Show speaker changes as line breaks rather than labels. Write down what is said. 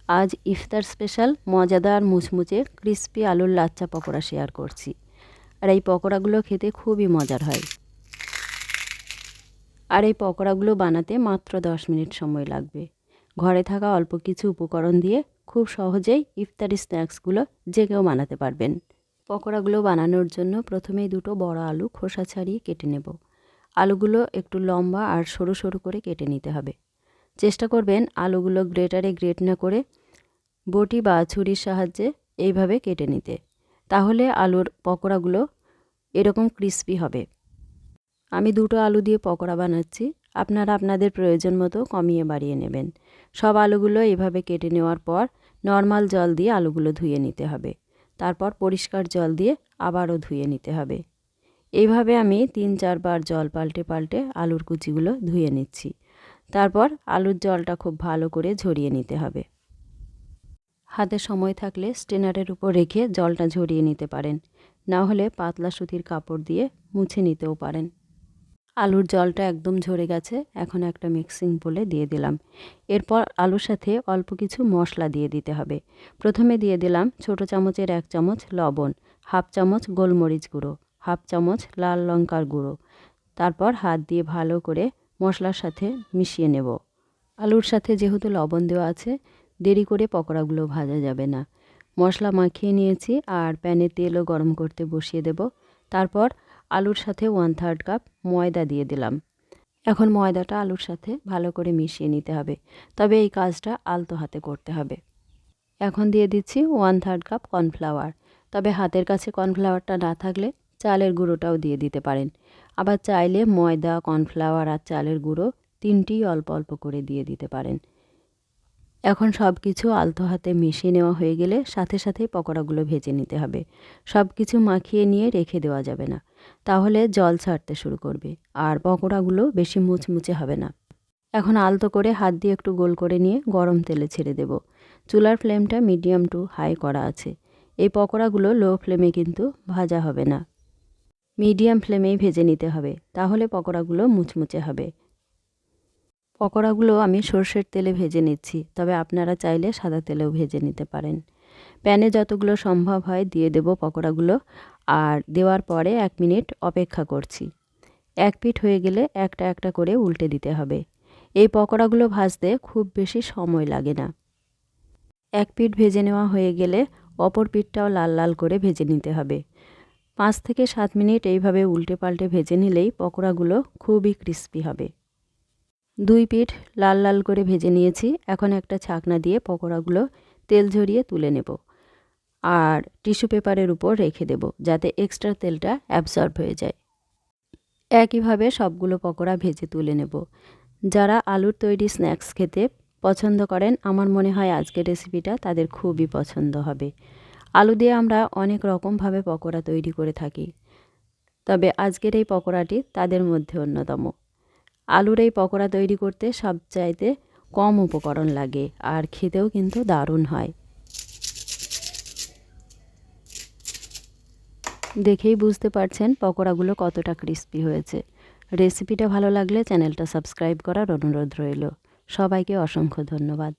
আজ ইফতার স্পেশাল মজাদার মুচমুচে ক্রিস্পি আলুর লাচ্চা পকোড়া শেয়ার করছি। আর এই পকোড়াগুলো খেতে খুবই মজার হয়। আর এই পকোড়াগুলো বানাতে মাত্র 10 মিনিট সময় লাগবে। ঘরে থাকা অল্প কিছু উপকরণ দিয়ে খুব সহজেই ইফতারি স্ন্যাক্সগুলো যে কেউ বানাতে পারবেন। পকোড়াগুলো বানানোর জন্য প্রথমেই দুটো বড় আলু খোসা ছাড়িয়ে কেটে নেব। আলুগুলো একটু লম্বা আর সরু সরু করে কেটে নিতে হবে। চেষ্টা করবেন আলুগুলো গ্রেটারে গ্রেট না করে বটি বা ছুরির সাহায্যে এইভাবে কেটে নিতে। তাহলে আলুর পকোড়াগুলো এরকম ক্রিস্পি হবে। আমি দুটো আলু দিয়ে পকোড়া বানাচ্ছি। আপনারা আপনাদের প্রয়োজন মতো কমিয়ে বাড়িয়ে নেবেন। সব আলুগুলো এভাবে কেটে নেওয়ার পর নর্মাল জল দিয়ে আলুগুলো ধুয়ে নিতে হবে। তারপর পরিষ্কার জল দিয়ে আবারও ধুয়ে নিতে হবে। এইভাবে আমি 3-4 বার জল পাল্টে পাল্টে আলুর কুচিগুলো ধুয়ে নিচ্ছি। তারপর আলুর জলটা খুব ভালো করে ঝরিয়ে নিতে হবে। হাতে সময় থাকলে স্ট্রেনারের উপর রেখে জলটা ঝরিয়ে নিতে পারেন, না হলে পাতলা সুতির কাপড় দিয়ে মুছে নিতেও পারেন। আলুর জলটা একদম ঝরে গেছে। এখন একটা মিক্সিং বোলে দিয়ে দিলাম। এরপর আলুর সাথে অল্প কিছু মশলা দিয়ে দিতে হবে। প্রথমে দিয়ে দিলাম ছোট চামচের 1 চামচ লবণ, হাফ চামচ গোলমরিচ গুঁড়ো, হাফ চামচ লাল লঙ্কার গুঁড়ো। তারপর হাত দিয়ে ভালো করে মশলার সাথে মিশিয়ে নেব। আলুর সাথে যেহেতু লবণ দেওয়া আছে, দেরি করে পকোড়াগুলো ভাজা যাবে না। মশলা মাখিয়ে নিয়েছি আর প্যানে তেলও গরম করতে বসিয়ে দেব। তারপর আলুর সাথে 1/3 কাপ ময়দা দিয়ে দিলাম। এখন ময়দাটা আলুর সাথে ভালো করে মিশিয়ে নিতে হবে, তবে এই কাজটা আলতো হাতে করতে হবে। এখন দিয়ে দিচ্ছি 1/3 কাপ কর্নফ্লাওয়ার। তবে হাতের কাছে কর্নফ্লাওয়ারটা না থাকলে চালের গুঁড়োটাও দিয়ে দিতে পারেন। আবার চাইলে ময়দা, কর্নফ্লাওয়ার আর চালের গুঁড়ো তিনটিই অল্প অল্প করে দিয়ে দিতে পারেন। এখন সব কিছু আলতো হাতে মিশিয়ে নেওয়া হয়ে গেলে সাথে সাথেই পকোড়াগুলো ভেজে নিতে হবে। সব কিছু মাখিয়ে নিয়ে রেখে দেওয়া যাবে না, তাহলে জল ছাড়তে শুরু করবে আর পকোড়াগুলো বেশি মুচমুচে হবে না। এখন আলতো করে হাত দিয়ে একটু গোল করে নিয়ে গরম তেলে ছেড়ে দেব। চুলার ফ্লেমটা মিডিয়াম টু হাই করা আছে। এই পকোড়াগুলো লো ফ্লেমে কিন্তু ভাজা হবে না, মিডিয়াম ফ্লেমেই ভেজে নিতে হবে, তাহলে পকোড়াগুলো মুচমুচে হবে। পকোড়াগুলো আমি সরষের তেলে ভেজে নিচ্ছি, তবে আপনারা চাইলে সাদা তেলেও ভেজে নিতে পারেন। প্যানে যতগুলো সম্ভব হয় দিয়ে দেব পকোড়াগুলো, আর দেওয়ার পরে 1 মিনিট অপেক্ষা করছি। এক পিঠ হয়ে গেলে একটা একটা করে উল্টে দিতে হবে। এই পকোড়াগুলো ভাজতে খুব বেশি সময় লাগে না। এক পিঠ ভেজে নেওয়া হয়ে গেলে অপর পিঠটাও লাল লাল করে ভেজে নিতে হবে। 5 থেকে 7 মিনিট এইভাবে উল্টে পাল্টে ভেজে নিলেই পকোড়াগুলো খুবই ক্রিস্পি হবে। 2 পিঠ লাল লাল করে ভেজে নিয়েছি। এখন একটা ছাকনা দিয়ে পকোড়াগুলো তেল ঝরিয়ে তুলে নেব আর টিস্যু পেপারের উপর রেখে দেব, যাতে এক্সট্রা তেলটা অ্যাবসর্ব হয়ে যায়। একইভাবে সবগুলো পকোড়া ভেজে তুলে নেব। যারা আলুর তৈরি স্ন্যাক্স খেতে পছন্দ করেন, আমার মনে হয় আজকের রেসিপিটা তাদের খুবই পছন্দ হবে। আলু দিয়ে আমরা অনেক রকমভাবে পকোড়া তৈরি করে থাকি, তবে আজকের এই পকোড়াটি তাদের মধ্যে অন্যতম। আলুর এই পকোড়া তৈরি করতে সবচাইতে কম উপকরণ লাগে আর খেতেও কিন্তু দারুণ হয়। দেখেই বুঝতে পারছেন পকোড়াগুলো কতটা ক্রিস্পি হয়েছে। রেসিপিটা ভালো লাগলে চ্যানেলটা সাবস্ক্রাইব করার অনুরোধ রইল। সবাইকে অসংখ্য ধন্যবাদ।